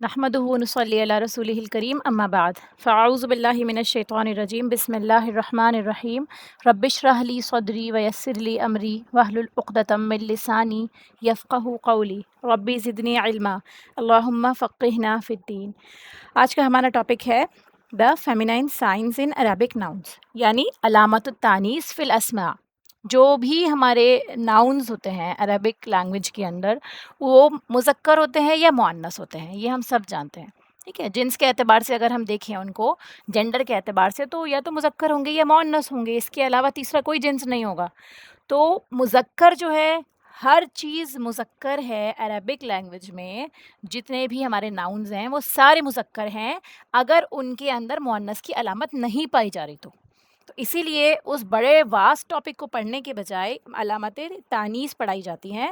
نحمده ونصلي على رسوله الكريم اما بعد فاعوذ بالله من الشیطان الرجیم بسم اللہ الرحمن الرحیم رب اشرح لي صدری ويسر لي امری واحلل عقدۃ من لسانی یفقهوا قولی ربی زدنی علما اللہم فقہنا فی الدین۔ آج کا ہمارا ٹاپک ہے دا فیمینائن سائنس ان عربک ناؤنس، یعنی علامت التانیث فی الاسماء۔ جو بھی ہمارے ناؤنز ہوتے ہیں عربک لینگویج کے اندر، وہ مذکر ہوتے ہیں یا مؤنث ہوتے ہیں، یہ ہم سب جانتے ہیں، ٹھیک ہے۔ جنس کے اعتبار سے اگر ہم دیکھیں ان کو، جینڈر کے اعتبار سے، تو یا تو مذکر ہوں گے یا مؤنث ہوں گے، اس کے علاوہ تیسرا کوئی جنس نہیں ہوگا۔ تو مذکر جو ہے، ہر چیز مذکر ہے عربک لینگویج میں، جتنے بھی ہمارے ناؤنز ہیں وہ سارے مذکر ہیں، اگر ان کے اندر مؤنث کی علامت نہیں پائی جا رہی تو اسی لیے اس بڑے واسٹ ٹاپک کو پڑھنے کے بجائے علامت تانیث پڑھائی جاتی ہیں،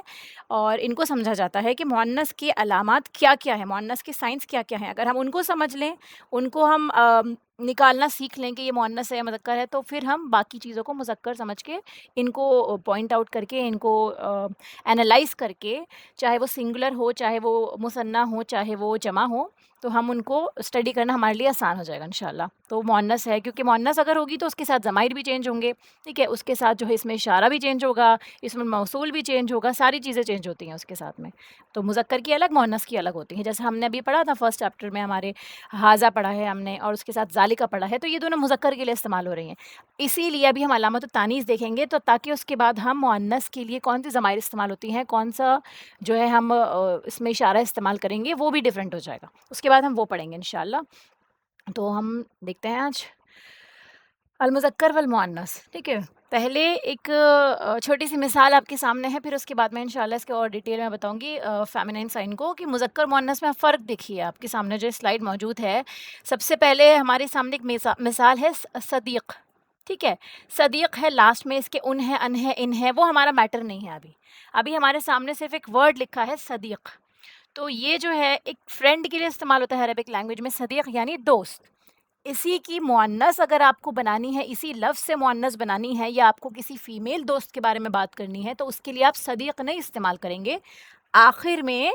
اور ان کو سمجھا جاتا ہے کہ مؤنث کی علامات کیا کیا ہے، مؤنث کی سائنس کیا کیا ہے۔ اگر ہم ان کو سمجھ لیں، ان کو ہم نکالنا سیکھ لیں کہ یہ مؤنث ہے یا مذکر ہے، تو پھر ہم باقی چیزوں کو مذکر سمجھ کے، ان کو پوائنٹ آؤٹ کر کے، ان کو اینالائز کر کے، چاہے وہ سنگولر ہو، چاہے وہ مثنیٰ ہو، چاہے وہ جمع ہو، تو ہم ان کو اسٹڈی کرنا ہمارے لیے آسان ہو جائے گا انشاءاللہ۔ تو مؤنث ہے، کیونکہ مؤنث اگر ہوگی تو اس کے ساتھ ضمائر بھی چینج ہوں گے، ٹھیک ہے، اس کے ساتھ جو ہے اس میں اشارہ بھی چینج ہوگا، اسم الموصول بھی چینج ہوگا، ساری چیزیں چینج ہوتی ہیں اس کے ساتھ میں۔ تو مذکر کی الگ، مؤنث کی الگ ہوتی ہیں، جیسے ہم نے ابھی پڑھا تھا فرسٹ چیپٹر میں، ہمارے حاذا پڑھا ہے ہم نے، اور اس کے ساتھ ذالکا پڑھا ہے، تو یہ دونوں مذکر کے لیے استعمال ہو رہی ہیں۔ اسی لیے ابھی ہم علامت التانیث دیکھیں گے، تو تاکہ اس کے بعد ہم مؤنث کے لیے کون سی ضمائر استعمال ہوتی ہیں، کون سا جو ہے ہم اس میں اشارہ استعمال کریں گے، وہ بھی ڈفرینٹ ہو جائے گا۔ اس کے بعد ہم وہ پڑھیں گے انشاءاللہ۔ تو ہم دیکھتے ہیں آج المذکر والمؤنث، ٹھیک ہے۔ پہلے ایک چھوٹی سی مثال آپ کے سامنے ہے، پھر اس کے بعد میں انشاءاللہ اس کے اور ڈیٹیل میں بتاؤں گی فیمینائن سائن کو، کہ مذکر مؤنث میں فرق دیکھیے۔ آپ کے سامنے جو سلائیڈ موجود ہے، سب سے پہلے ہمارے سامنے ایک مثال ہے صدیق، ٹھیک ہے۔ صدیق ہے، لاسٹ میں اس کے ان ہے، ان ہے، ان ہے، وہ ہمارا میٹر نہیں ہے ابھی ہمارے سامنے صرف ایک ورڈ لکھا ہے صدیق۔ تو یہ جو ہے ایک فرینڈ کے لیے استعمال ہوتا ہے عربک لینگویج میں، صدیق یعنی دوست۔ اسی کی مؤنث اگر آپ کو بنانی ہے، اسی لفظ سے مؤنث بنانی ہے، یا آپ کو کسی فیمیل دوست کے بارے میں بات کرنی ہے، تو اس کے لیے آپ صدیق نہیں استعمال کریں گے، آخر میں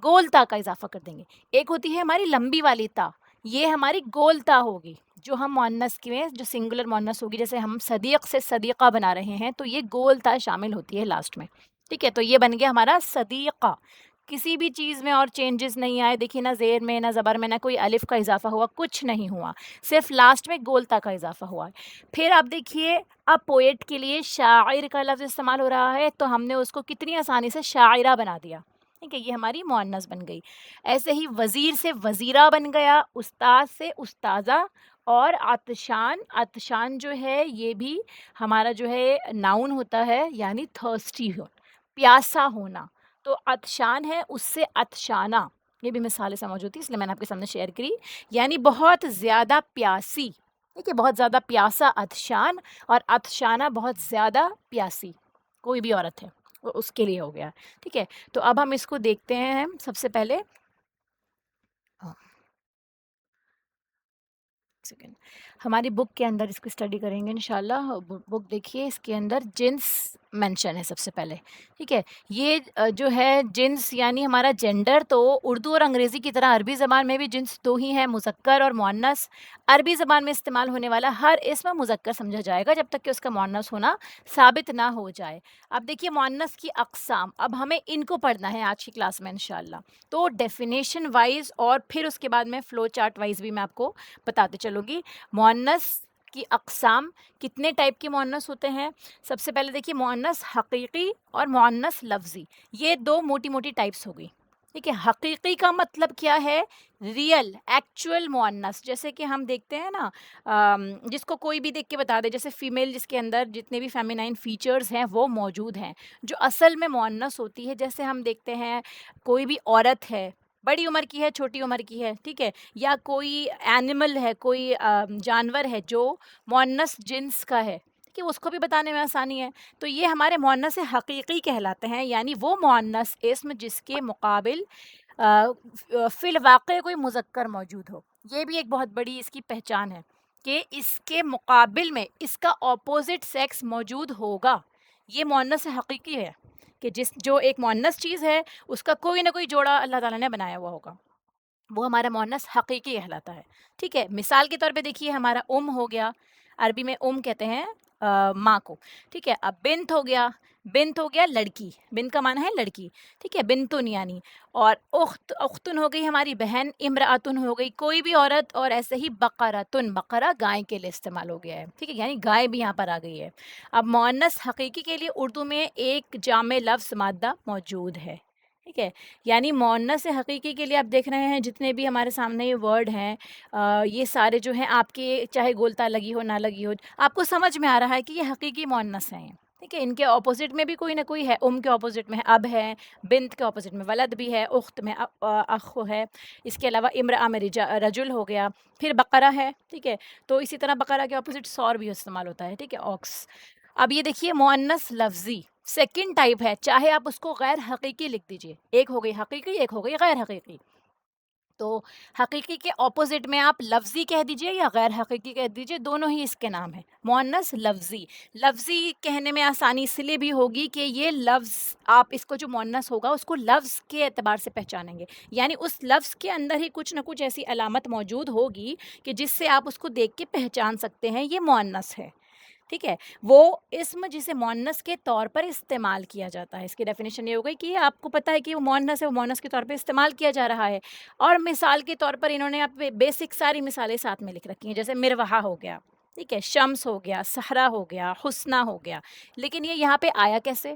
گول تا کا اضافہ کر دیں گے۔ ایک ہوتی ہے ہماری لمبی والی تا، یہ ہماری گول تا ہوگی، جو ہم مؤنث میں جو سنگولر مؤنث ہوگی، جیسے ہم صدیق سے صدیقہ بنا رہے ہیں، تو یہ گول تا شامل ہوتی ہے لاسٹ میں، ٹھیک ہے۔ تو یہ بن گیا ہمارا صدیقہ۔ کسی بھی چیز میں اور چینجز نہیں آئے، دیکھیے، نہ زیر میں، نہ زبر میں، نہ کوئی الف کا اضافہ ہوا، کچھ نہیں ہوا، صرف لاسٹ میں گولتا کا اضافہ ہوا ہے۔ پھر آپ دیکھیے، اب پوئٹ کے لیے شاعر کا لفظ استعمال ہو رہا ہے، تو ہم نے اس کو کتنی آسانی سے شاعرہ بنا دیا، ٹھیک ہے، یہ ہماری مؤنث بن گئی۔ ایسے ہی وزیر سے وزیرہ بن گیا، استاد سے استاذہ، اور عطشان، عطشان جو ہے یہ بھی ہمارا جو ہے ناؤن ہوتا ہے، یعنی تھرسٹی ہو، پیاسا ہونا۔ تو عطشان ہے، اس سے عطشانہ، یہ بھی مثال سے موجود تھی، اس لیے میں نے آپ کے سامنے شیئر کری، یعنی بہت زیادہ پیاسی، ٹھیک ہے، بہت زیادہ پیاسا عطشان، اور عطشانہ بہت زیادہ پیاسی، کوئی بھی عورت ہے وہ اس کے لیے ہو گیا، ٹھیک ہے۔ تو اب ہم اس کو دیکھتے ہیں، سب سے پہلے سیکنڈ ہماری بک کے اندر اس کو اسٹڈی کریں گے انشاءاللہ۔ بک دیکھیے، اس کے اندر جنس مینشن ہے سب سے پہلے، ٹھیک ہے۔ یہ جو ہے جنس یعنی ہمارا جینڈر، تو اردو اور انگریزی کی طرح عربی زبان میں بھی جنس دو ہی ہیں، مذکر اور مؤنث۔ عربی زبان میں استعمال ہونے والا ہر اسم مذکر سمجھا جائے گا، جب تک کہ اس کا مؤنث ہونا ثابت نہ ہو جائے۔ اب دیکھیے مؤنث کی اقسام، اب ہمیں ان کو پڑھنا ہے آج کی کلاس میں انشاءاللہ۔ تو ڈیفینیشن وائز، اور پھر اس کے بعد میں فلو چارٹ وائز بھی میں آپ کو بتاتے چلوں گی۔ مؤنث کی اقسام، کتنے ٹائپ کے مؤنث ہوتے ہیں۔ سب سے پہلے دیکھیے مؤنث حقیقی اور مؤنث لفظی، یہ دو موٹی موٹی ٹائپس ہو گئی، ٹھیک ہے۔ حقیقی کا مطلب کیا ہے؟ ریئل، ایکچوئل مؤنث، جیسے کہ ہم دیکھتے ہیں نا، جس کو کوئی بھی دیکھ کے بتا دے، جیسے فیمیل جس کے اندر جتنے بھی فیمینائن فیچرز ہیں وہ موجود ہیں، جو اصل میں مؤنث ہوتی ہے، جیسے ہم دیکھتے ہیں کوئی بھی عورت ہے، بڑی عمر کی ہے، چھوٹی عمر کی ہے، ٹھیک ہے، یا کوئی اینیمل ہے، کوئی جانور ہے جو مؤنث جنس کا ہے، کہ اس کو بھی بتانے میں آسانی ہے، تو یہ ہمارے مؤنث حقیقی کہلاتے ہیں، یعنی وہ مؤنث اسم جس کے مقابل فی الواقع کوئی مذکر موجود ہو۔ یہ بھی ایک بہت بڑی اس کی پہچان ہے، کہ اس کے مقابل میں اس کا اپوزٹ سیکس موجود ہوگا، یہ مؤنث حقیقی ہے، کہ جو ایک مؤنث چیز ہے، اس کا کوئی نہ کوئی جوڑا اللہ تعالیٰ نے بنایا ہوا ہوگا۔ وہ ہمارا مؤنث حقیقی کہلاتا ہے. ٹھیک ہے، مثال کے طور پہ دیکھیے ہمارا ہو گیا، عربی میں کہتے ہیں ماں کو. ٹھیک ہے، اب بنت ہو گیا لڑکی، بنت کا معنی ہے لڑکی. ٹھیک ہے، بنتن یعنی. اور اختن ہو گئی ہماری بہن، امراتن ہو گئی کوئی بھی عورت، اور ایسے ہی بقرتن، بقرہ گائے کے لیے استعمال ہو گیا ہے. ٹھیک ہے، یعنی گائے بھی یہاں پر آ گئی ہے. اب مؤنث حقیقی کے لیے اردو میں ایک جامع لفظ مادہ موجود ہے. ٹھیک ہے، یعنی مؤنث حقیقی کے لیے آپ دیکھ رہے ہیں جتنے بھی ہمارے سامنے یہ ورڈ ہیں، یہ سارے جو ہیں آپ کے چاہے گولتا لگی ہو نہ لگی ہو، آپ کو سمجھ میں آ رہا ہے کہ یہ حقیقی مؤنث ہیں. ٹھیک ہے، ان کے اپوزٹ میں بھی کوئی نہ کوئی ہے. کے اپوزٹ میں اب ہے، بنت کے اپوزٹ میں ولد بھی ہے، اخت میں اخ ہے. اس کے علاوہ امرأہ میں رجل ہو گیا. پھر بقرہ ہے. ٹھیک ہے، تو اسی طرح بقرہ کے اپوزٹ سور بھی استعمال ہوتا ہے. ٹھیک ہے، اوکس. اب یہ دیکھیے مؤنث لفظی سیکنڈ ٹائپ ہے، چاہے آپ اس کو غیر حقیقی لکھ دیجئے. ایک ہو گئی حقیقی، ایک ہو گئی غیر حقیقی. تو حقیقی کے اپوزٹ میں آپ لفظی کہہ دیجئے یا غیر حقیقی کہہ دیجئے، دونوں ہی اس کے نام ہیں. مؤنث لفظی. لفظی کہنے میں آسانی اس لیے بھی ہوگی کہ یہ لفظ آپ اس کو جو مؤنث ہوگا اس کو لفظ کے اعتبار سے پہچانیں گے، یعنی اس لفظ کے اندر ہی کچھ نہ کچھ ایسی علامت موجود ہوگی کہ جس سے آپ اس کو دیکھ کے پہچان سکتے ہیں یہ مؤنث ہے. ٹھیک ہے، وہ اسم جسے مؤنث کے طور پر استعمال کیا جاتا ہے. اس کی ڈیفینیشن یہ ہو گئی کہ آپ کو پتہ ہے کہ وہ مؤنث ہے، وہ مؤنث کے طور پہ استعمال کیا جا رہا ہے. اور مثال کے طور پر انہوں نے آپ بیسک ساری مثالیں ساتھ میں لکھ رکھی ہیں، جیسے مروحہ ہو گیا. ٹھیک ہے، شمس ہو گیا، صحرا ہو گیا، حسنہ ہو گیا. لیکن یہ یہاں پہ آیا کیسے؟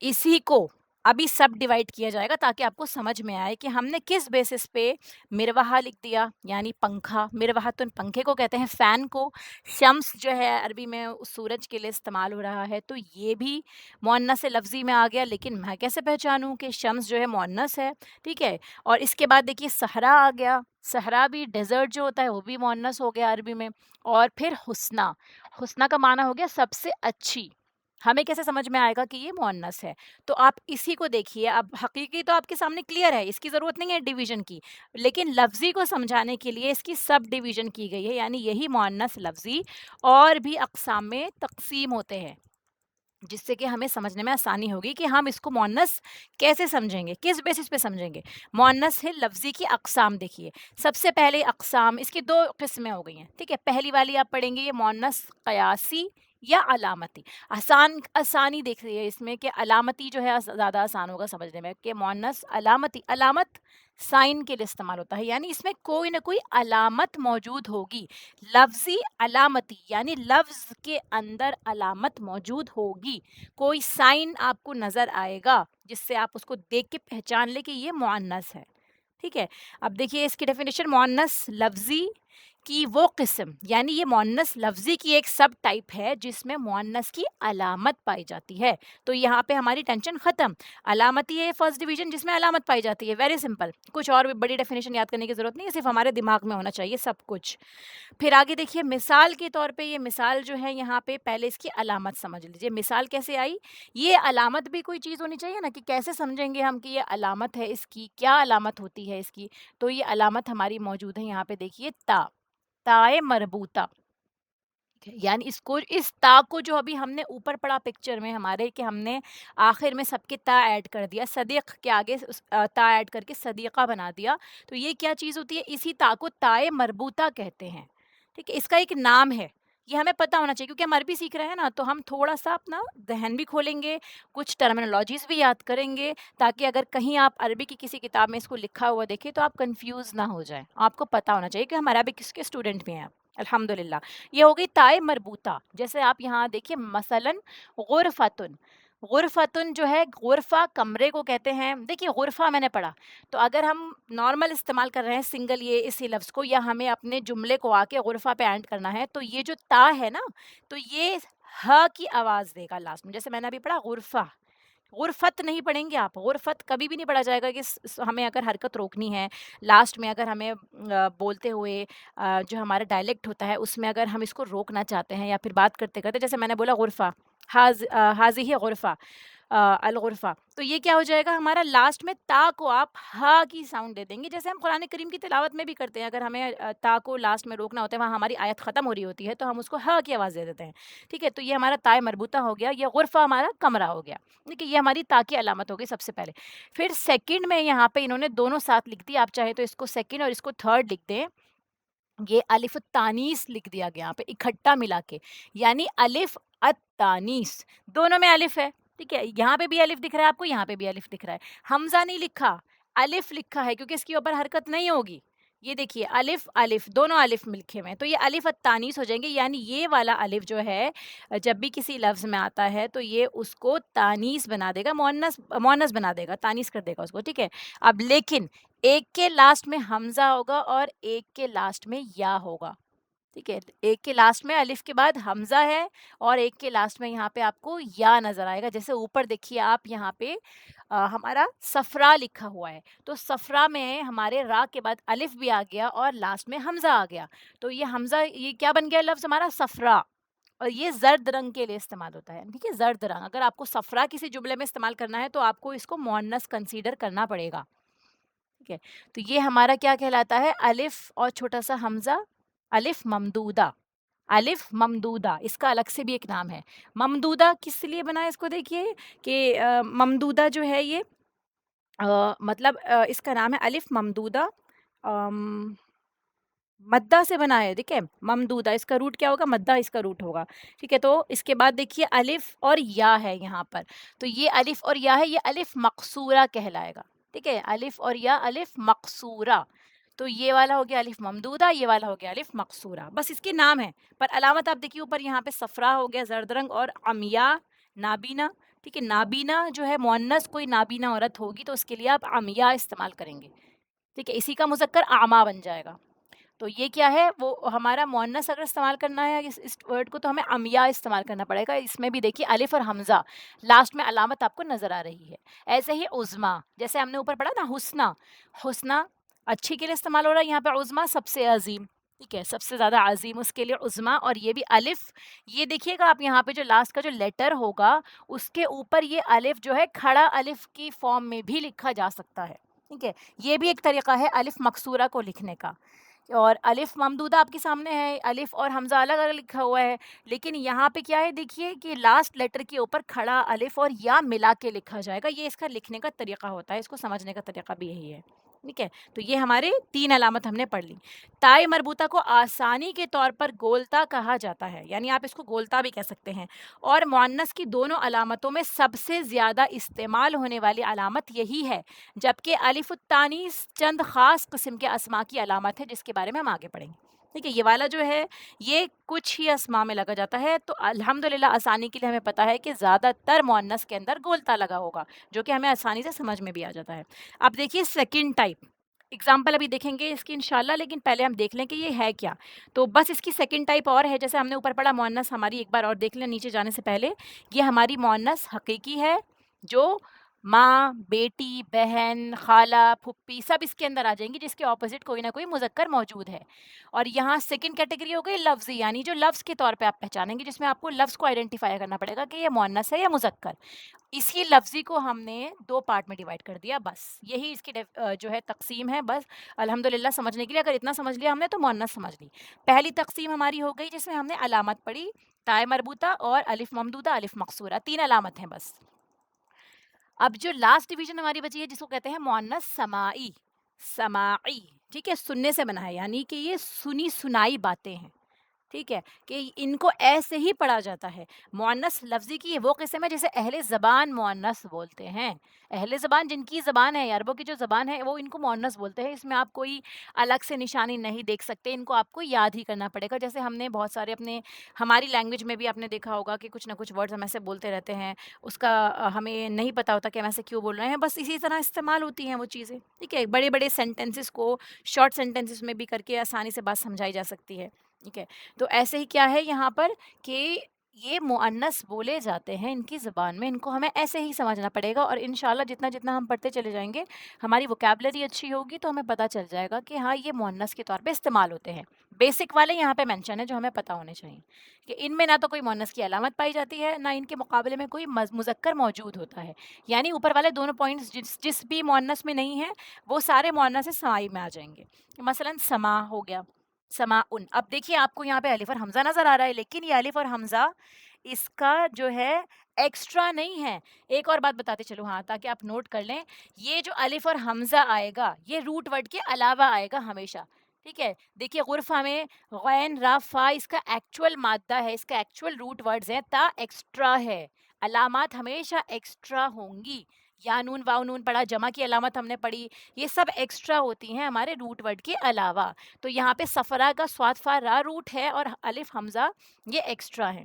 اسی کو ابھی سب ڈیوائڈ کیا جائے گا تاکہ آپ کو سمجھ میں آئے کہ ہم نے کس بیسس پہ مروحہ لکھ دیا، یعنی پنکھا. مروحتن پنکھے کو کہتے ہیں، فین کو. شمس جو ہے عربی میں اس سورج کے لیے استعمال ہو رہا ہے، تو یہ بھی مؤنث لفظی میں آ گیا. لیکن میں کیسے پہچانوں کہ شمس جو ہے مؤنث ہے؟ ٹھیک ہے، اور اس کے بعد دیکھیے صحرا آ گیا. صحرا بھی ڈیزرٹ جو ہوتا ہے وہ بھی مؤنث ہو گیا عربی میں. اور پھر حسنہ. حسنہ کا معنی ہو گیا سب سے اچھی. ہمیں کیسے سمجھ میں آئے گا کہ یہ مؤنث ہے؟ تو آپ اسی کو دیکھیے. اب حقیقی تو آپ کے سامنے کلیئر ہے، اس کی ضرورت نہیں ہے ڈیویژن کی، لیکن لفظی کو سمجھانے کے لیے اس کی سب ڈیویژن کی گئی ہے، یعنی یہی مؤنث لفظی اور بھی اقسام میں تقسیم ہوتے ہیں، جس سے کہ ہمیں سمجھنے میں آسانی ہوگی کہ ہم اس کو مؤنث کیسے سمجھیں گے، کس بیسس پہ سمجھیں گے. مؤنث ہے لفظی کی اقسام دیکھیے. سب سے پہلے اقسام اس کی دو قسمیں ہو گئی ہیں. ٹھیک ہے، پہلی والی آپ پڑھیں گے یہ مؤنث قیاسی یا علامتی. آسانی دیکھ رہی ہے اس میں کہ علامتی جو ہے زیادہ آسان ہوگا سمجھنے میں، کہ مؤنث علامتی. علامت سائن کے لیے استعمال ہوتا ہے، یعنی اس میں کوئی نہ کوئی علامت موجود ہوگی. لفظی علامتی یعنی لفظ کے اندر علامت موجود ہوگی، کوئی سائن آپ کو نظر آئے گا جس سے آپ اس کو دیکھ کے پہچان لے کہ یہ مؤنث ہے. ٹھیک ہے، اب دیکھیے اس کی ڈیفینیشن. مؤنث لفظی کی وہ قسم، یعنی یہ مؤنث لفظی کی ایک سب ٹائپ ہے جس میں مؤنث کی علامت پائی جاتی ہے. تو یہاں پہ ہماری ٹینشن ختم. علامتی ہے فرسٹ ڈویژن جس میں علامت پائی جاتی ہے، ویری سمپل. کچھ اور بھی بڑی ڈیفینیشن یاد کرنے کی ضرورت نہیں ہے، صرف ہمارے دماغ میں ہونا چاہیے سب کچھ. پھر آگے دیکھیے مثال کے طور پہ، یہ مثال جو ہے یہاں پہ پہلے اس کی علامت سمجھ لیجیے. مثال کیسے آئی؟ یہ علامت بھی کوئی چیز ہونی چاہیے نا، کہ کیسے سمجھیں گے ہم کہ یہ علامت ہے، اس کی کیا علامت ہوتی ہے اس کی. تو یہ علامت ہماری موجود ہے یہاں پہ دیکھیے، تا. تائے مربوطہ. یعنی اس تا کو جو ابھی ہم نے اوپر پڑھا پکچر میں ہمارے، کہ ہم نے آخر میں سب کے تا ایڈ کر دیا، صدیق کے آگے تا ایڈ کر کے صدیقہ بنا دیا. تو یہ کیا چیز ہوتی ہے؟ اسی تا کو تائے مربوطہ کہتے ہیں. ٹھیک ہے، اس کا ایک نام ہے، یہ ہمیں پتہ ہونا چاہیے کیونکہ ہم عربی سیکھ رہے ہیں نا، تو ہم تھوڑا سا اپنا ذہن بھی کھولیں گے، کچھ ٹرمینالوجیز بھی یاد کریں گے، تاکہ اگر کہیں آپ عربی کی کسی کتاب میں اس کو لکھا ہوا دیکھیں تو آپ کنفیوز نہ ہو جائیں. آپ کو پتہ ہونا چاہیے کہ ہم عربی کس کے اسٹوڈنٹ بھی ہیں. الحمد للہ. یہ ہو گئی تائے مربوطہ. جیسے آپ یہاں دیکھیے مثلاً غرفتن. غرفتن جو ہے، غرفہ کمرے کو کہتے ہیں. دیکھیے غرفہ میں نے پڑھا، تو اگر ہم نارمل استعمال کر رہے ہیں سنگل یہ اسی لفظ کو، یا ہمیں اپنے جملے کو آ کے غرفہ پہ اینڈ کرنا ہے، تو یہ جو تا ہے نا، تو یہ ہ کی آواز دے گا لاسٹ میں. جیسے میں نے ابھی پڑھا غرفہ، غرفت نہیں پڑھیں گے آپ. غرفت کبھی بھی نہیں پڑھا جائے گا کہ ہمیں اگر حرکت روکنی ہے لاسٹ میں، اگر ہمیں بولتے ہوئے جو ہمارا ڈائلیکٹ ہوتا ہے اس میں اگر ہم اس کو روکنا چاہتے ہیں یا پھر بات کرتے کرتے، جیسے میں نے بولا غرفہ، حاضی ہے غرفہ. الغرفہ. تو یہ کیا ہو جائے گا ہمارا, لاسٹ میں تا کو آپ ہا کی ساؤنڈ دے دیں گے, جیسے ہم قرآن کریم کی تلاوت میں بھی کرتے ہیں. اگر ہمیں تا کو لاسٹ میں روکنا ہوتا ہے, وہاں ہماری آیت ختم ہو رہی ہوتی ہے, تو ہم اس کو ہا کی آواز دے دیتے ہیں. ٹھیک ہے, تو یہ ہمارا تا مربوطہ ہو گیا, یہ غرفہ ہمارا کمرہ ہو گیا. ٹھیک ہے, یہ ہماری تا کی علامت ہو گئی سب سے پہلے. پھر سیکنڈ میں یہاں پہ انہوں نے دونوں ساتھ لکھ دی, آپ چاہے تو اس کو سیکنڈ اور اس کو تھرڈ لکھ دیں. یہ الف التانیس لکھ دیا گیا یہاں پہ اکٹھا ملا کے, یعنی الف التانیس, دونوں میں الف ہے. ٹھیک ہے, یہاں پہ بھی الف دکھ رہا ہے آپ کو, یہاں پہ بھی الف دکھ رہا ہے. حمزہ نہیں لکھا, الف لکھا ہے, کیونکہ اس کے اوپر حرکت نہیں ہوگی. یہ دیکھیے الف الف, دونوں الف لکھے ہوئے ہیں, تو یہ الف التانیس ہو جائیں گے. یعنی یہ والا الف جو ہے جب بھی کسی لفظ میں آتا ہے تو یہ اس کو تانیس بنا دے گا, مؤنث بنا دے گا, تانیس کر دے گا اس کو. ٹھیک ہے, اب لیکن ایک کے لاسٹ میں حمزہ ہوگا اور ایک کے لاسٹ میں یا ہوگا. ٹھیک ہے, ایک کے لاسٹ میں الف کے بعد حمزہ ہے اور ایک کے لاسٹ میں یہاں پہ آپ کو یا نظر آئے گا. جیسے اوپر دیکھیے آپ, یہاں پہ ہمارا صفرا لکھا ہوا ہے, تو صفرا میں ہمارے را کے بعد الف بھی آ گیا اور لاسٹ میں حمزہ آ گیا. تو یہ حمزہ, یہ کیا بن گیا لفظ ہمارا, صفرا. اور یہ زرد رنگ کے لیے استعمال ہوتا ہے. ٹھیک ہے, زرد رنگ, اگر آپ کو صفرا کسی جملے میں استعمال کرنا ہے تو آپ کو اس کو مؤنث کنسیڈر کرنا پڑے گا. ٹھیک ہے, تو یہ ہمارا کیا کہلاتا ہے, الف اور چھوٹا سا حمزہ, الف ممدودہ. الف ممدودہ, اس کا الگ سے بھی ایک نام ہے. ممدودہ کس لیے بنا ہے, اس کو دیکھیے کہ ممدودہ جو ہے یہ مطلب اس کا نام ہے الف ممدودہ, مدہ سے بنا ہے. دیکھیں ممدودہ, اس کا روٹ کیا ہوگا, مدہ اس کا روٹ ہوگا. ٹھیک ہے, تو اس کے بعد دیکھیے الف اور یا ہے یہاں پر, تو یہ الف اور یا ہے, یہ الف مقصورہ کہلائے گا. ٹھیک ہے, الف اور یا الف مقصورہ. تو یہ والا ہو گیا الف ممدودہ, یہ والا ہو گیا الف مقصورہ. بس اس کے نام ہیں, پر علامت آپ دیکھیے اوپر یہاں پہ صفرا ہو گیا زرد رنگ, اور عمیاء نابینا. ٹھیک ہے, نابینا جو ہے مؤنث کوئی نابینا عورت ہوگی تو اس کے لیے آپ عمیاء استعمال کریں گے. ٹھیک ہے, اسی کا مذکر اعمیٰ بن جائے گا. تو یہ کیا ہے, وہ ہمارا مؤنث اگر استعمال کرنا ہے اس ورڈ کو, تو ہمیں عمیاء استعمال کرنا پڑے گا. اس میں بھی دیکھیے الف اور حمزہ, لاسٹ میں علامت آپ کو نظر آ رہی ہے. ایسے ہی عظمیٰ, جیسے ہم نے اوپر پڑھا نا حسنہ, حسنہ اچھی کے لیے استعمال ہو رہا ہے, یہاں پہ عظمیٰ سب سے عظیم. ٹھیک ہے, سب سے زیادہ عظیم, اس کے لیے عظمیٰ. اور یہ بھی الف, یہ دیکھیے گا آپ یہاں پہ جو لاسٹ کا جو لیٹر ہوگا اس کے اوپر یہ الف جو ہے کھڑا الف کی فارم میں بھی لکھا جا سکتا ہے. ٹھیک ہے, یہ بھی ایک طریقہ ہے الف مقصورہ کو لکھنے کا. اور الف ممدودہ آپ کے سامنے ہے, الف اور حمزہ الگ الگ لکھا ہوا ہے, لیکن یہاں پہ کیا ہے دیکھیے کہ لاسٹ لیٹر کے اوپر کھڑا الف اور یا ملا کے لکھا جائے گا. یہ اس کا لکھنے کا طریقہ ہوتا ہے, اس کو سمجھنے کا طریقہ بھی یہی ہے. ٹھیک ہے, تو یہ ہمارے 3 علامت ہم نے پڑھ لی. تائے مربوطہ کو آسانی کے طور پر گولتا کہا جاتا ہے, یعنی آپ اس کو گولتا بھی کہہ سکتے ہیں. اور مؤنث کی دونوں علامتوں میں سب سے زیادہ استعمال ہونے والی علامت یہی ہے, جبکہ الف التانیث چند خاص قسم کے اسماء کی علامت ہے, جس کے بارے میں ہم آگے پڑھیں گے. ٹھیک ہے, یہ والا جو ہے یہ کچھ ہی اسماء میں لگا جاتا ہے, تو الحمدللہ آسانی کے لیے ہمیں پتہ ہے کہ زیادہ تر مؤنث کے اندر گولتا لگا ہوگا, جو کہ ہمیں آسانی سے سمجھ میں بھی آ جاتا ہے. اب دیکھیے سیکنڈ ٹائپ, اگزامپل ابھی دیکھیں گے اس کی انشاءاللہ, لیکن پہلے ہم دیکھ لیں کہ یہ ہے کیا. تو بس اس کی سیکنڈ ٹائپ اور ہے, جیسے ہم نے اوپر پڑھا مؤنث ہماری, ایک بار اور دیکھ لیں نیچے جانے سے پہلے. یہ ہماری مؤنث حقیقی ہے, جو ماں, بیٹی, بہن, خالہ, پھپھی سب اس کے اندر آ جائیں گی, جس کے اپوزٹ کوئی نہ کوئی مذکر موجود ہے. اور یہاں سیکنڈ کیٹیگری ہو گئی لفظی, یعنی جو لفظ کے طور پہ آپ پہچانیں گے, جس میں آپ کو لفظ کو آئیڈینٹیفائی کرنا پڑے گا کہ یہ مؤنث ہے یا مذکر. اسی لفظی کو ہم نے 2 پارٹ میں ڈیوائڈ کر دیا, بس یہی اس کی جو ہے تقسیم ہے. بس الحمدللہ سمجھنے کے لیے, اگر اتنا سمجھ لیا ہم نے تو مؤنث سمجھ لی. پہلی تقسیم ہماری ہو گئی جس میں ہم نے علامت پڑھی, تائے مربوطہ اور الف ممدودہ, الف مقصورہ, 3 علامت ہیں بس. اب جو لاسٹ ڈویژن ہماری بچی ہے, جس کو کہتے ہیں مؤنث سماعی, سماعی. ٹھیک ہے, سننے سے بنا ہے, یعنی کہ یہ سنی سنائی باتیں ہیں. ٹھیک ہے, کہ ان کو ایسے ہی پڑھا جاتا ہے. مؤنث لفظی کی یہ وہ قسم ہے جسے اہل زبان مؤنث بولتے ہیں. اہل زبان جن کی زبان ہے, عربوں کی جو زبان ہے, وہ ان کو مؤنث بولتے ہیں. اس میں آپ کوئی الگ سے نشانی نہیں دیکھ سکتے, ان کو آپ کو یاد ہی کرنا پڑے گا. جیسے ہم نے بہت سارے اپنے ہماری لینگویج میں بھی آپ نے دیکھا ہوگا کہ کچھ نہ کچھ ورڈز ہم ایسے بولتے رہتے ہیں, اس کا ہمیں نہیں پتہ ہوتا کہ ہم ایسے کیوں بول رہے ہیں, بس اسی طرح استعمال ہوتی ہیں وہ چیزیں. ٹھیک ہے, بڑے بڑے سینٹینسز کو شارٹ سینٹینسز میں بھی کر کے آسانی سے بات سمجھائی جا سکتی ہے. ٹھیک ہے, تو ایسے ہی کیا ہے یہاں پر کہ یہ مؤنث بولے جاتے ہیں ان کی زبان میں، ان کو ہمیں ایسے ہی سمجھنا پڑے گا، اور انشاءاللہ جتنا جتنا ہم پڑھتے چلے جائیں گے ہماری ووکیبلری اچھی ہوگی تو ہمیں پتہ چل جائے گا کہ ہاں یہ مؤنث کے طور پہ استعمال ہوتے ہیں. بیسک والے یہاں پہ مینشن ہے جو ہمیں پتہ ہونے چاہیے کہ ان میں نہ تو کوئی مؤنث کی علامت پائی جاتی ہے، نہ ان کے مقابلے میں کوئی مذکر موجود ہوتا ہے. یعنی اوپر والے دونوں پوائنٹس جس بھی مؤنث میں نہیں ہیں وہ سارے مؤنث سمائی میں آ جائیں گے. مثلا سما ہو گیا، سما ان. اب دیکھیے آپ کو یہاں پہ الف اور حمزہ نظر آ رہا ہے، لیکن یہ الف اور حمزہ اس کا جو ہے ایکسٹرا نہیں ہے. ایک اور بات بتاتے چلو ہاں تاکہ آپ نوٹ کر لیں، یہ جو الف اور حمزہ آئے گا یہ روٹ ورڈ کے علاوہ آئے گا ہمیشہ. ٹھیک ہے، دیکھیے غرفہ میں غین را فا اس کا ایکچوئل مادہ ہے، اس کا ایکچوئل روٹ ورڈز ہیں، تا ایکسٹرا ہے، علامات ہمیشہ ایکسٹرا ہوں گی. یا نون واو نون پڑھا، جمع کی علامت ہم نے پڑھی، یہ سب ایکسٹرا ہوتی ہیں ہمارے روٹ ورڈ کے علاوہ. تو یہاں پہ صفرا کا صاد فا را روٹ ہے اور الف حمزہ یہ ایکسٹرا ہے.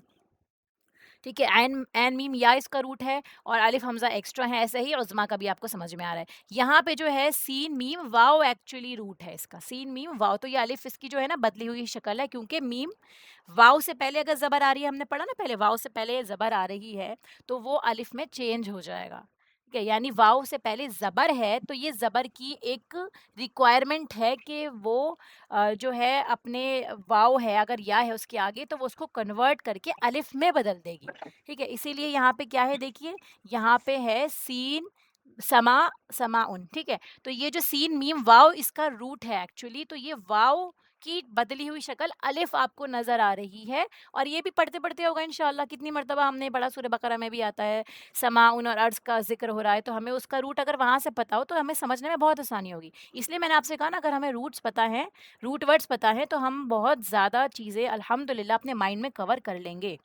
ٹھیک ہے، عین میم یا اس کا روٹ ہے اور الف حمزہ ایکسٹرا ہے. ایسے ہی عظما کا بھی آپ کو سمجھ میں آ رہا ہے. یہاں پہ جو ہے سین میم واو ایکچولی روٹ ہے اس کا، سین میم واو. تو یہ الف اس کی جو ہے نا بدلی ہوئی شکل ہے، کیونکہ میم واو سے پہلے اگر زبر آ رہی ہے، ہم نے پڑھا نا پہلے واو سے پہلے زبر آ رہی ہے تو وہ الف میں چینج ہو جائے گا. ٹھیک ہے، یعنی واو سے پہلے زبر ہے تو یہ زبر کی ایک ریکوائرمنٹ ہے کہ وہ جو ہے اپنے واو ہے اگر یا ہے اس کے آگے تو وہ اس کو کنورٹ کر کے الف میں بدل دے گی. ٹھیک ہے، اسی لیے یہاں پہ کیا ہے دیکھیے، یہاں پہ ہے سین سما سما ان. ٹھیک ہے، تو یہ جو سین میم واو اس کا روٹ ہے ایکچولی، تو یہ واو کی بدلی ہوئی شکل الف آپ کو نظر آ رہی ہے. اور یہ بھی پڑھتے پڑھتے ہوگا انشاءاللہ، کتنی مرتبہ ہم نے پڑھا، سورہ بقرہ میں بھی آتا ہے سما ان اور ارض کا ذکر ہو رہا ہے، تو ہمیں اس کا روٹ اگر وہاں سے پتا ہو تو ہمیں سمجھنے میں بہت آسانی ہوگی. اس لیے میں نے آپ سے کہا نا، اگر ہمیں روٹس پتہ ہیں، روٹ ورڈس پتہ ہیں، تو ہم بہت زیادہ چیزیں الحمدللہ اپنے مائنڈ میں کور کر لیں گے.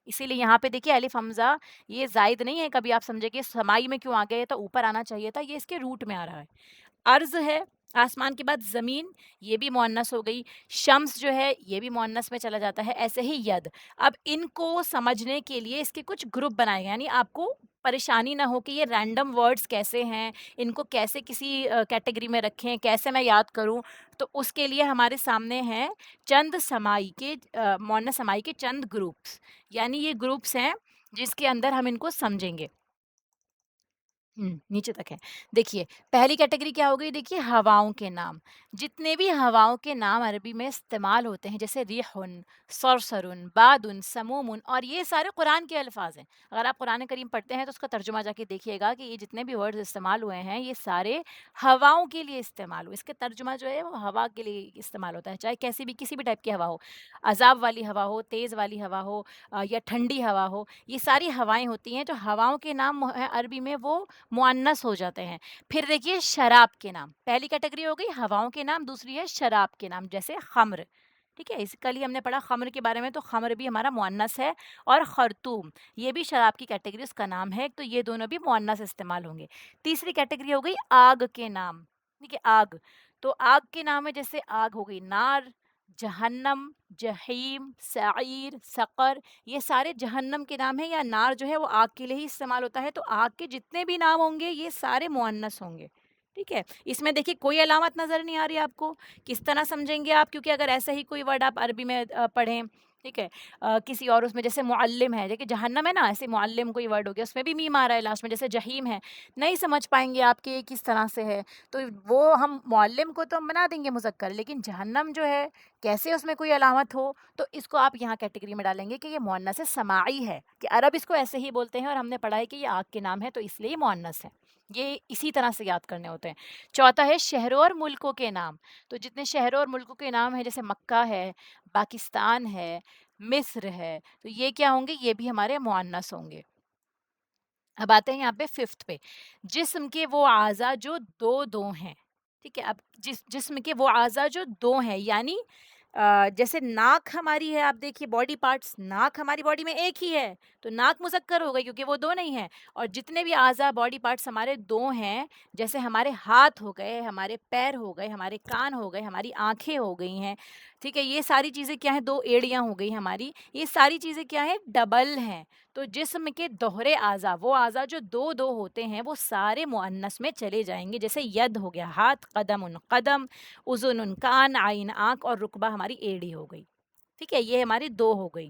اسی لیے یہاں پہ دیکھیے الف حمزہ یہ زائد نہیں ہے، کبھی آپ سمجھے کہ سمائی میں کیوں آ گئے تو اوپر آنا چاہیے تھا، یہ اس کے روٹ میں آ رہا ہے. ارض ہے آسمان کے بعد زمین، یہ بھی مؤنث ہو گئی. شمس جو ہے یہ بھی مؤنث میں چلا جاتا ہے. ایسے ہی ید. اب ان کو سمجھنے کے لیے اس کے کچھ گروپ بنائے گئے، یعنی آپ کو پریشانی نہ ہو کہ یہ رینڈم ورڈز کیسے ہیں، ان کو کیسے کسی کیٹیگری میں رکھیں، کیسے میں یاد کروں. تو اس کے لیے ہمارے سامنے ہیں چند سمائی کے مؤنث سمائی کے چند گروپس، یعنی یہ گروپس ہیں جس کے اندر ہم ان کو سمجھیں گے. نیچے تک ہے. دیکھیے پہلی کیٹیگری کیا ہو گئی، دیکھیے ہواؤں کے نام. جتنے بھی ہواؤں کے نام عربی میں استعمال ہوتے ہیں جیسے ریحن، صرصرن، بادن، سمومن، اور یہ سارے قرآن کے الفاظ ہیں. اگر آپ قرآن کریم پڑھتے ہیں تو اس کا ترجمہ جا کے دیکھیے گا کہ یہ جتنے بھی ورڈز استعمال ہوئے ہیں یہ سارے ہواؤں کے لیے استعمال ہوئے. اس کے ترجمہ جو ہے وہ ہوا کے لیے استعمال ہوتا ہے، چاہے کیسی بھی کسی بھی ٹائپ کی ہوا ہو، عذاب والی ہوا ہو، تیز والی ہوا ہو، یا ٹھنڈی ہوا ہو. یہ ساری ہوائیں ہوتی ہیں جو ہواؤں کے نام ہیں عربی میں وہ مؤنث ہو جاتے ہیں. پھر دیکھیے شراب کے نام، پہلی کیٹیگری ہو گئی ہواؤں کے نام، دوسری ہے شراب کے نام جیسے خمر. ٹھیک ہے، اس کل ہی ہم نے پڑھا خمر کے بارے میں، تو خمر بھی ہمارا مؤنث ہے. اور خرطوم یہ بھی شراب کی کیٹیگری اس کا نام ہے، تو یہ دونوں بھی مؤنث استعمال ہوں گے. تیسری کیٹیگری ہو گئی آگ کے نام. ٹھیک ہے، آگ، تو آگ کے نام ہے جیسے آگ ہو گئی نار، جہنم، جہیم، سعیر، سقر. یہ سارے جہنم کے نام ہیں، یا نار جو ہے وہ آگ کے لیے ہی استعمال ہوتا ہے. تو آگ کے جتنے بھی نام ہوں گے یہ سارے مؤنث ہوں گے. ٹھیک ہے، اس میں دیکھیے کوئی علامت نظر نہیں آ رہی آپ کو. کس طرح سمجھیں گے آپ، کیونکہ اگر ایسا ہی کوئی ورڈ آپ عربی میں پڑھیں، ٹھیک ہے، کسی اور اس میں جیسے معلم ہے، دیکھیے جہنم ہے نا، ایسے معلم کوئی ورڈ ہو گیا، اس میں بھی میم آ رہا ہے لاسٹ میں، جیسے جہیم ہے. نہیں سمجھ پائیں گے آپ کہ کس طرح سے ہے. تو وہ ہم معلم کو تو ہم بنا دیں گے مذکر، لیکن جہنم جو ہے کیسے اس میں کوئی علامت ہو، تو اس کو آپ یہاں کیٹیگری میں ڈالیں گے کہ یہ مؤنث سماعی ہے، کہ عرب اس کو ایسے ہی بولتے ہیں، اور ہم نے پڑھا ہے کہ یہ آگ کے نام ہے تو اس لیے یہ مؤنث ہے. یہ اسی طرح سے یاد کرنے ہوتے ہیں. چوتھا ہے شہروں اور ملکوں کے نام. تو جتنے شہروں اور ملکوں کے نام ہیں جیسے مکہ ہے، پاکستان ہے، مصر ہے، تو یہ کیا ہوں گے، یہ بھی ہمارے مؤنث ہوں گے. اب آتے ہیں یہاں پہ ففتھ پہ، جسم کے وہ اعضا جو دو دو ہیں. ٹھیک ہے، اب جسم کے وہ اعضا جو دو ہیں، یعنی جیسے ناک ہماری ہے، آپ دیکھیے باڈی پارٹس، ناک ہماری باڈی میں ایک ہی ہے تو ناک مذکر ہو گئی کیونکہ وہ دو نہیں ہیں. اور جتنے بھی اعضا باڈی پارٹس ہمارے دو ہیں، جیسے ہمارے ہاتھ ہو گئے، ہمارے پیر ہو گئے، ہمارے کان ہو گئے، ہماری آنکھیں ہو گئی ہیں. ٹھیک ہے، یہ ساری چیزیں کیا ہیں، دو ایڑیاں ہو گئی ہماری، یہ ساری چیزیں کیا ہیں، ڈبل ہیں. تو جسم کے دوہرے اعضا، وہ اعضا جو دو دو ہوتے ہیں، وہ سارے مؤنث میں چلے جائیں گے. جیسے ید ہو گیا ہاتھ، قدم ان قدم، اذن ان کان، عین آنکھ، اور رکبہ ہماری ایڑی ہو گئی. ٹھیک ہے، یہ ہماری دو ہو گئی.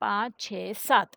5, 6, 7।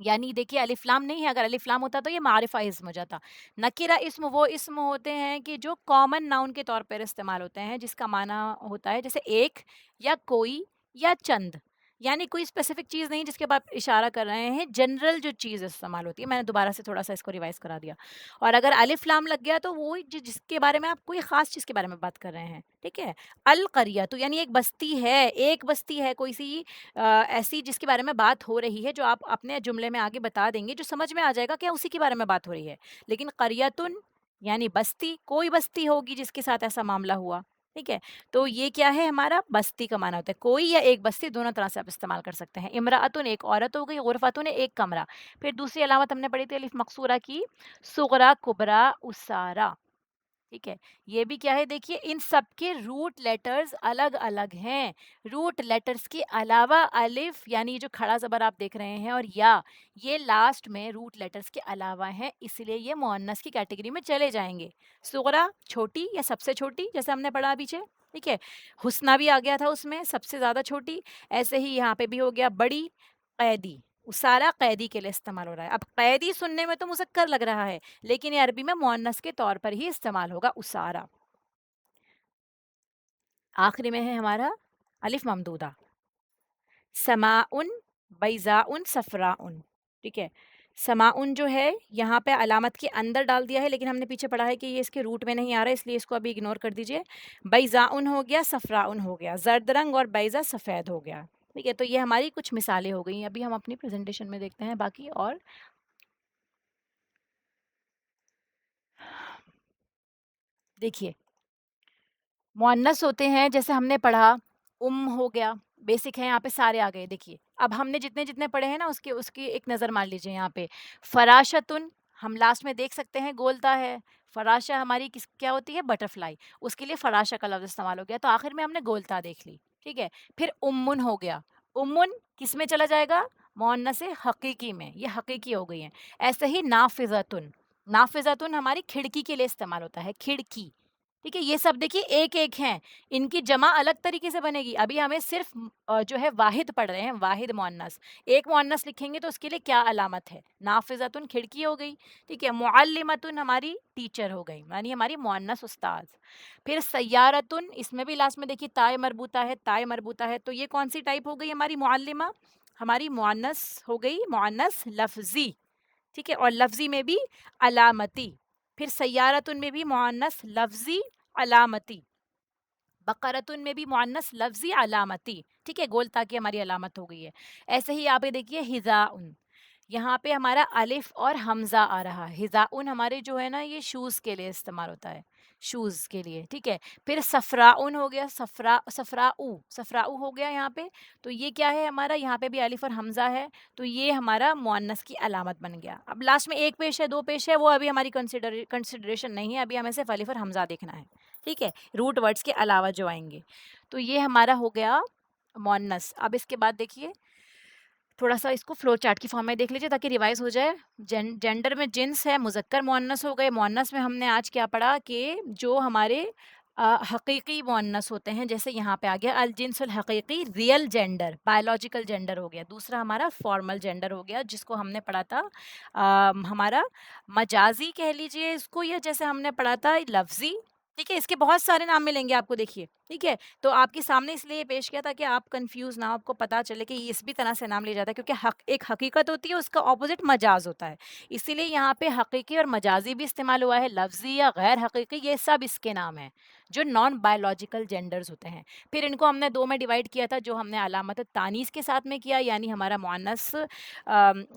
یعنی دیکھیے الف لام نہیں ہے، اگر الف لام ہوتا تو یہ معرفہ اسم ہو جاتا. نکرہ اسم وہ اسم ہوتے ہیں کہ جو کامن ناؤن کے طور پر استعمال ہوتے ہیں، جس کا معنی ہوتا ہے جیسے ایک یا کوئی یا چند. یعنی کوئی اسپیسیفک چیز نہیں جس کے بعد اشارہ کر رہے ہیں، جنرل جو چیز استعمال ہوتی ہے. میں نے دوبارہ سے تھوڑا سا اس کو ریوائز کرا دیا. اور اگر الف لام لگ گیا تو وہ جس کے بارے میں آپ کوئی خاص چیز کے بارے میں بات کر رہے ہیں. ٹھیک ہے. القریہ تو یعنی ایک بستی ہے، ایک بستی ہے کوئی سی ایسی جس کے بارے میں بات ہو رہی ہے، جو آپ اپنے جملے میں آگے بتا دیں گے، جو سمجھ میں آ جائے گا کہ اسی کے بارے میں بات ہو رہی ہے. لیکن قریتن یعنی بستی، کوئی بستی ہوگی جس کے ساتھ ایسا معاملہ ہوا. ٹھیک ہے. تو یہ کیا ہے ہمارا بستی کا معنی ہوتا ہے. کوئی یا ایک بستی دونوں طرح سے آپ استعمال کر سکتے ہیں. امراۃن ایک عورت ہو گئی، غرفتن ایک کمرہ. پھر دوسری علامت ہم نے پڑھی تھی الف مقصورہ کی، صغرا کبرا اسارا. ٹھیک ہے. یہ بھی کیا ہے دیکھیے، ان سب کے روٹ لیٹرز الگ الگ ہیں. روٹ لیٹرز کے علاوہ الف یعنی جو کھڑا زبر آپ دیکھ رہے ہیں اور یا، یہ لاسٹ میں روٹ لیٹرز کے علاوہ ہیں، اس لیے یہ مؤنث کی کیٹیگری میں چلے جائیں گے. صغرا چھوٹی یا سب سے چھوٹی، جیسے ہم نے پڑھا پیچھے. ٹھیک ہے. حسنہ بھی آ گیا تھا اس میں، سب سے زیادہ چھوٹی. ایسے ہی یہاں پہ بھی ہو گیا بڑی. قیدی، سارا قیدی کے لیے استعمال ہو رہا ہے. اب قیدی سننے میں تو مذکر لگ رہا ہے، لیکن یہ عربی میں مؤنث کے طور پر ہی استعمال ہوگا اسارا. آخری میں ہے ہمارا الف ممدودہ، سماء بیضاء صفراء. ٹھیک ہے. سماء جو ہے یہاں پہ علامت کے اندر ڈال دیا ہے، لیکن ہم نے پیچھے پڑھا ہے کہ یہ اس کے روٹ میں نہیں آ رہا ہے، اس لیے اس کو ابھی اگنور کر دیجئے. بیضاء ہو گیا، صفراء ہو گیا. زرد رنگ اور بیضاء سفید ہو گیا. ٹھیک ہے. تو یہ ہماری کچھ مثالیں ہو گئی. ابھی ہم اپنی پریزنٹیشن میں دیکھتے ہیں باقی. اور دیکھیے مؤنث ہوتے ہیں جیسے ہم نے پڑھا، ہو گیا، بیسک ہے یہاں پہ سارے آ گئے. دیکھیے اب ہم نے جتنے جتنے پڑھے ہیں نا اس کی ایک نظر مار لیجیے یہاں پہ. فراشتن ہم لاسٹ میں دیکھ سکتے ہیں گولتا ہے. فراشہ ہماری کیا ہوتی ہے؟ Butter fly. اس کے لیے فراشہ کا لفظ استعمال ہو گیا. تو آخر میں ہم نے گولتا دیکھ لی. ٹھیک ہے. پھر امن ہو گیا. امن کس میں چلا جائے گا؟ مؤنث حقیقی میں. یہ حقیقی ہو گئی ہیں. ایسے ہی نافذتن، نافذتن ہماری کھڑکی کے لیے استعمال ہوتا ہے، کھڑکی. ٹھیک ہے. یہ سب دیکھیے ایک ایک ہیں، ان کی جمع الگ طریقے سے بنے گی. ابھی ہمیں صرف جو ہے واحد پڑھ رہے ہیں، واحد مؤنث. ایک مؤنث لکھیں گے تو اس کے لیے کیا علامت ہے؟ نافذتن کھڑکی ہو گئی. ٹھیک ہے. معلمتن ہماری ٹیچر ہو گئی، یعنی ہماری مؤنث استاد. پھر سیارتن، اس میں بھی لاسٹ میں دیکھیے تائے مربوطہ ہے، تائے مربوطہ ہے. تو یہ کون سی ٹائپ ہو گئی ہماری معلمہ؟ ہماری مؤنث ہو گئی، مؤنث لفظی. ٹھیک ہے. اور لفظی میں بھی علامتی. پھر سیارتن میں بھی مؤنث لفظی علامتی. بقرتن میں بھی مؤنث لفظی علامتی. ٹھیک ہے. گول تاکہ ہماری علامت ہو گئی ہے. ایسے ہی آپ دیکھیے حذاءن، یہاں پہ ہمارا الف اور حمزہ آ رہا ہے. حذاءن ہمارے جو ہے نا یہ شوز کے لیے استعمال ہوتا ہے، شوز کے لیے. ٹھیک ہے. پھر صفراءن ہو گیا، صفراء ہو گیا یہاں پہ. تو یہ کیا ہے ہمارا؟ یہاں پہ بھی الف اور حمزہ ہے، تو یہ ہمارا مؤنث کی علامت بن گیا. اب لاسٹ میں ایک پیش ہے، دو پیش ہے، وہ ابھی ہماری کنسیڈریشن نہیں ہے. ابھی ہمیں صرف الف اور حمزہ دیکھنا ہے. ٹھیک ہے. روٹ ورڈز کے علاوہ جو آئیں گے. تو یہ ہمارا ہو گیا مؤنث. اب اس کے بعد دیکھیے تھوڑا سا اس کو فلو چارٹ کی فارم میں دیکھ لیجیے تاکہ ریوائز ہو جائے. جینڈر میں جنس ہے، مذکر مؤنث ہو گئے. مؤنث میں ہم نے آج کیا پڑھا کہ جو ہمارے حقیقی مؤنث ہوتے ہیں، جیسے یہاں پہ آ گیا الجنس الحقیقی، ریئل جینڈر، بایولوجیکل جینڈر ہو گیا. دوسرا ہمارا فارمل جینڈر ہو گیا، جس کو ہم نے پڑھا تھا ہمارا مجازی کہہ لیجیے اس کو، یا جیسے ہم نے پڑھا تھا لفظی. ٹھیک ہے. اس کے بہت سارے نام ملیں گے آپ کو. دیکھیے ٹھیک ہے. تو آپ کے سامنے اس لیے پیش کیا تھا کہ آپ کنفیوز نہ ہو، آپ کو پتا چلے کہ اس بھی طرح سے نام لیا جاتا ہے، کیونکہ ایک حقیقت ہوتی ہے، اس کا اپوزٹ مجاز ہوتا ہے. اسی لیے یہاں پہ حقیقی اور مجازی بھی استعمال ہوا ہے. لفظی یا غیر حقیقی یہ سب اس کے نام ہیں جو نان بایولوجیکل جینڈرز ہوتے ہیں. پھر ان کو ہم نے دو میں ڈیوائڈ کیا تھا، جو ہم نے علامت تانیث کے ساتھ میں کیا، یعنی ہمارا مؤنث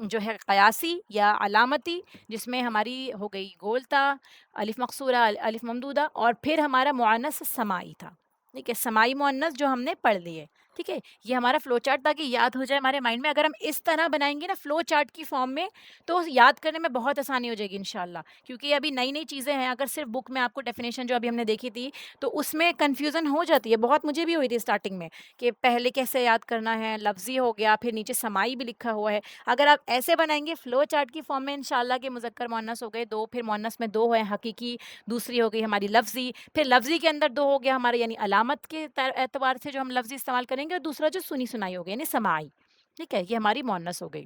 جو ہے قیاسی یا علامتی، جس میں ہماری ہو گئی گولتا، الف مقصورہ، الف ممدودہ. اور پھر ہمارا مؤنث سمائی تھا. ٹھیک ہے. سمائی مؤنث جو ہم نے پڑھ لیے. ٹھیک ہے. یہ ہمارا فلو چارٹ تاکہ یاد ہو جائے ہمارے مائنڈ میں. اگر ہم اس طرح بنائیں گے نا فلو چارٹ کی فارم میں، تو یاد کرنے میں بہت آسانی ہو جائے گی انشاءاللہ. کیونکہ یہ ابھی نئی نئی چیزیں ہیں. اگر صرف بک میں آپ کو ڈیفینیشن جو ابھی ہم نے دیکھی تھی تو اس میں کنفیوژن ہو جاتی ہے بہت. مجھے بھی ہوئی تھی اسٹارٹنگ میں کہ پہلے کیسے یاد کرنا ہے. لفظی ہو گیا، پھر نیچے سمائی بھی لکھا ہوا ہے. اگر آپ ایسے بنائیں گے فلو چارٹ کی فارم میں، انشاءاللہ کہ مذکر مؤنث ہو گئے دو، پھر مؤنث میں دو ہیں حقیقی، دوسری ہو گئی ہماری لفظی، پھر لفظی کے اندر دو ہو گیا ہمارے یعنی علامت کے اعتبار سے جو ہم لفظی استعمال کریں گے، اور دوسرا جو سنی سنائی ہو گئی یعنی سماعی. ٹھیک ہے. یہ ہماری مؤنث ہو گئی.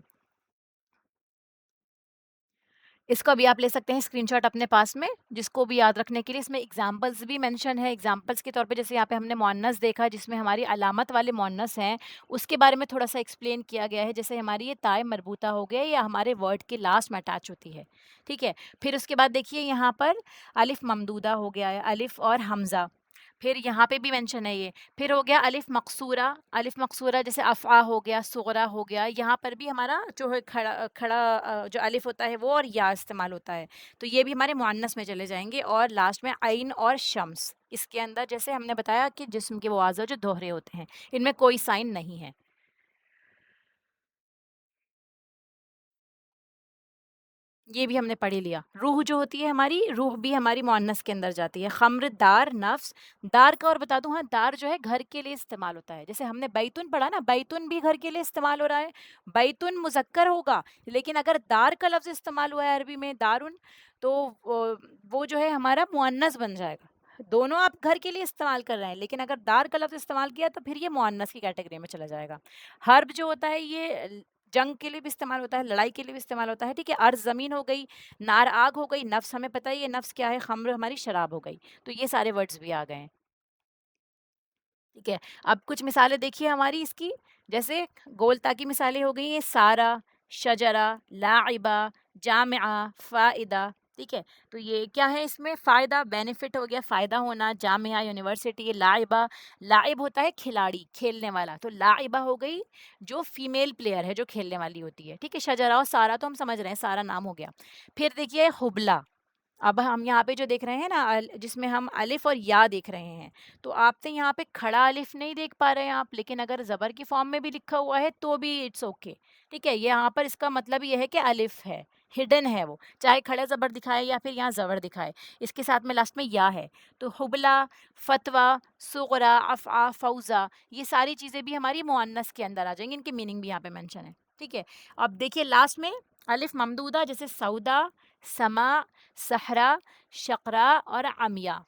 اس کو بھی آپ لے سکتے ہیں اسکرین شاٹ اپنے پاس میں، جس کو بھی یاد رکھنے کے لیے اس میں ایگزامپلس بھی مینشن ہے. ایگزامپلس کے طور پہ جیسے یہاں پہ ہم نے مؤنث دیکھا جس میں ہماری علامت والے مؤنث ہیں، اس کے بارے میں تھوڑا سا ایکسپلین کیا گیا ہے. جیسے ہماری یہ تائے مربوطہ ہو گیا یا ہمارے ورڈ کے لاسٹ میں اٹیچ ہوتی ہے، ٹھیک ہے. پھر اس کے بعد دیکھیے یہاں پر الف ممدودہ ہو گیا ہے، الف اور حمزہ. پھر یہاں پہ بھی مینشن ہے یہ. پھر ہو گیا الف مقصورہ، الف مقصورہ جیسے افعا ہو گیا، صغرا ہو گیا. یہاں پر بھی ہمارا جو ہے کھڑا کھڑا جو الف ہوتا ہے وہ اور یا استعمال ہوتا ہے، تو یہ بھی ہمارے مؤنث میں چلے جائیں گے. اور لاسٹ میں عین اور شمس، اس کے اندر جیسے ہم نے بتایا کہ جسم کے وہ اعضاء جو دوہرے ہوتے ہیں، ان میں کوئی سائن نہیں ہے. یہ بھی ہم نے پڑھ ہی لیا. روح جو ہوتی ہے ہماری، روح بھی ہماری مؤنث کے اندر جاتی ہے. خمر دار نفس، دار کا اور بتا دوں، ہاں دار جو ہے گھر کے لیے استعمال ہوتا ہے. جیسے ہم نے بیتن پڑھا نا، بیتن بھی گھر کے لیے استعمال ہو رہا ہے. بیتن مذکر ہوگا، لیکن اگر دار کا لفظ استعمال ہوا ہے عربی میں دارن، تو وہ جو ہے ہمارا مؤنث بن جائے گا. دونوں آپ گھر کے لیے استعمال کر رہے ہیں، لیکن اگر دار کا لفظ استعمال کیا تو پھر یہ مؤنث کی کیٹیگری میں چلا جائے گا. حرب جو ہوتا ہے یہ جنگ کے لیے بھی استعمال ہوتا ہے، لڑائی کے لیے بھی استعمال ہوتا ہے، ٹھیک ہے. ارض زمین ہو گئی، نار آگ ہو گئی، نفس ہمیں پتہ ہے یہ نفس کیا ہے، خمر ہماری شراب ہو گئی. تو یہ سارے ورڈز بھی آ گئے ہیں، ٹھیک ہے. اب کچھ مثالیں دیکھیے ہماری اس کی. جیسے گولتا کی مثالیں ہو گئی ہیں سارا، شجرا، لاعبہ، جامعہ، فائدہ، ٹھیک ہے. تو یہ کیا ہے، اس میں فائدہ بینیفٹ ہو گیا، فائدہ ہونا. جامعہ یونیورسٹی. لاعبہ، لاعب ہوتا ہے کھلاڑی، کھیلنے والا، تو لاعبہ ہو گئی جو فیمیل پلیئر ہے جو کھیلنے والی ہوتی ہے، ٹھیک ہے. شجرا اور سارا تو ہم سمجھ رہے ہیں، سارا نام ہو گیا. پھر دیکھیے حبلہ. اب ہم یہاں پہ جو دیکھ رہے ہیں نا جس میں ہم الف اور یا دیکھ رہے ہیں، تو آپ نے یہاں پہ کھڑا الف نہیں دیکھ پا رہے ہیں آپ، لیکن اگر زبر کی فارم میں بھی لکھا ہوا ہے تو بھی اٹس اوکے، ٹھیک ہے. یہاں پر اس کا مطلب یہ ہے کہ الف ہے، ہڈن ہے وہ، چاہے کھڑے زبر دکھائے یا پھر یہاں زبر دکھائے، اس کے ساتھ میں لاسٹ میں یا ہے. تو حبلہ، فتویٰ، صغرا، افعا، فوزا، یہ ساری چیزیں بھی ہماری مؤنث کے اندر آ جائیں گی. ان کی میننگ بھی یہاں پہ مینشن ہے، ٹھیک ہے. اب دیکھیے لاسٹ میں الف ممدودہ جیسے سودا، سما، صحرا، شقرا اور عمیہ.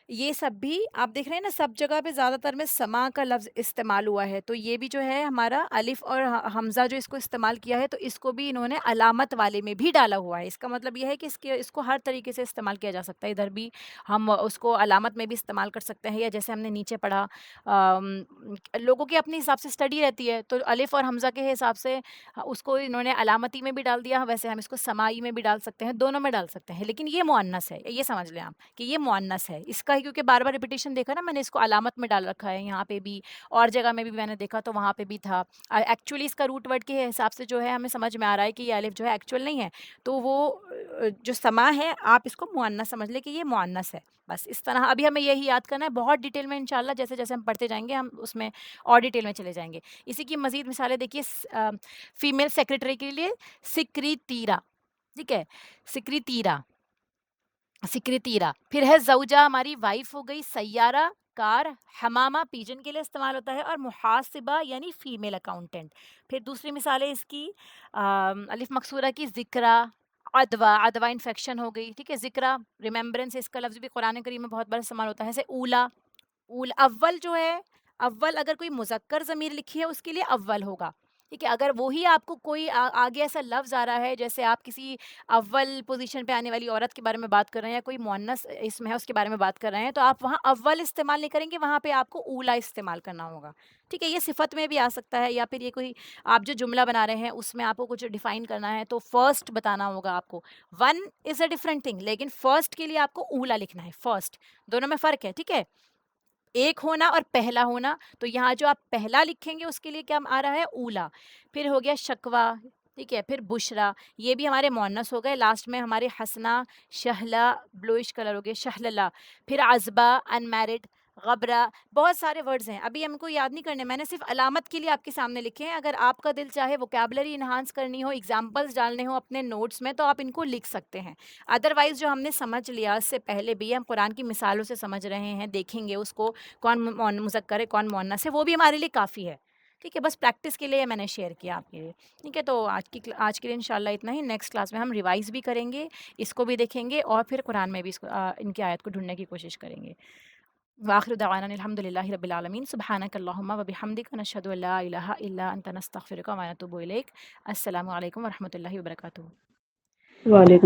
یہ سب بھی آپ دیکھ رہے ہیں نا، سب جگہ پہ زیادہ تر میں سما کا لفظ استعمال ہوا ہے. تو یہ بھی جو ہے ہمارا الف اور حمزہ جو اس کو استعمال کیا ہے، تو اس کو بھی انہوں نے علامت والے میں بھی ڈالا ہوا ہے. اس کا مطلب یہ ہے کہ اس کو ہر طریقے سے استعمال کیا جا سکتا ہے. ادھر بھی ہم اس کو علامت میں بھی استعمال کر سکتے ہیں، یا جیسے ہم نے نیچے پڑھا لوگوں کے اپنے حساب سے اسٹڈی رہتی ہے، تو الف اور حمزہ کے حساب سے اس کو انہوں نے علامتی میں بھی ڈال دیا. ویسے ہم اس کو سمائی میں بھی ڈال سکتے ہیں، دونوں میں ڈال سکتے ہیں، لیکن یہ مؤنث ہے، یہ سمجھ لیں آپ کہ یہ مؤنث ہے. اس کا کیونکہ بار بار ریپیٹیشن دیکھا نا میں نے، اس کو علامت میں ڈال رکھا ہے یہاں پہ بھی، اور جگہ میں بھی میں نے دیکھا تو وہاں پہ بھی تھا. ایکچولی اس کا روٹ ورڈ کے حساب سے جو ہے ہمیں سمجھ میں آ رہا ہے کہ یہ الف جو ہے ایکچوئل نہیں ہے، تو وہ جو سما ہے آپ اس کو مؤنث سمجھ لیں کہ یہ مؤنث ہے. بس اس طرح ابھی ہمیں یہی یاد کرنا ہے، بہت ڈیٹیل میں انشاءاللہ جیسے جیسے ہم پڑھتے جائیں گے ہم اس میں اور ڈیٹیل میں چلے جائیں گے. اسی کی مزید مثالیں دیکھیے. فیمیل سیکریٹری کے لیے سکری تیرا، ٹھیک ہے، سکری تیرا، سکری تیرا. پھر ہے زوجہ، ہماری وائف ہو گئی. سیارہ، کار. حمامہ پیجن کے لیے استعمال ہوتا ہے. اور محاسبہ یعنی فیمیل اکاؤنٹنٹ. پھر دوسری مثالیں اس کی الف مقصورہ کی ذکرہ، ادوا، ادوا انفیکشن ہو گئی، ٹھیک ہے. ذکرہ ریممبرنس، اس کا لفظ بھی قرآن کریم میں بہت بار استعمال ہوتا ہے. جیسے اولا، اول جو ہے، اول اگر کوئی مذکر ضمیر لکھی ہے اس کے لیے اول ہوگا، ٹھیک ہے. اگر وہی آپ کو کوئی آگے ایسا لفظ آ رہا ہے جیسے آپ کسی اول پوزیشن پہ آنے والی عورت کے بارے میں بات کر رہے ہیں، یا کوئی مؤنث اسم ہے اس کے بارے میں بات کر رہے ہیں، تو آپ وہاں اول استعمال نہیں کریں گے، وہاں پہ آپ کو اولا استعمال کرنا ہوگا، ٹھیک ہے. یہ صفت میں بھی آ سکتا ہے، یا پھر یہ کوئی آپ جو جملہ بنا رہے ہیں اس میں آپ کو کچھ ڈیفائن کرنا ہے تو فرسٹ بتانا ہوگا آپ کو. One is a different thing, لیکن فرسٹ کے لیے آپ کو اولا لکھنا ہے. فرسٹ، دونوں میں فرق ہے، ٹھیک ہے. ایک ہونا اور پہلا ہونا، تو یہاں جو آپ پہلا لکھیں گے اس کے لیے کیا آ رہا ہے، اولا. پھر ہو گیا شکوہ، ٹھیک ہے. پھر بشرا، یہ بھی ہمارے مؤنث ہو گئے. لاسٹ میں ہمارے حسنا، شہلا، بلوئش کلر ہو گئے، شہللا. پھر عذبہ، ان میرڈ. غبرہ، بہت سارے ورڈز ہیں، ابھی ہم کو یاد نہیں کرنے، میں نے صرف علامت کے لیے آپ کے سامنے لکھے ہیں. اگر آپ کا دل چاہے ووکیبلری انہانس کرنی ہو، ایگزامپلس ڈالنے ہو اپنے نوٹس میں، تو آپ ان کو لکھ سکتے ہیں. ادروائز جو ہم نے سمجھ لیا اس سے پہلے بھی، ہم قرآن کی مثالوں سے سمجھ رہے ہیں، دیکھیں گے اس کو کون مذکر ہے کون مؤنث ہے، وہ بھی ہمارے لیے کافی ہے، ٹھیک ہے. بس پریکٹس کے لیے میں نے شیئر کیا آپ کے لیے، ٹھیک ہے. تو آج کے لیے انشاءاللہ اتنا ہی. نیکسٹ کلاس میں ہم ریوائز بھی کریں گے، اس کو بھی دیکھیں گے، اور پھر قرآن میں بھی اس کو ان کی آیت کو ڈھونڈنے کی کوشش کریں گے. واخر دعوانا الحمد للہ رب العالمین. سبحانک اللہم و بحمدک، نشہد ان لا الہ الا انت، نستغفرک و نتوب الیک. السلام علیکم و رحمۃ اللہ وبرکاتہ. وعلیکم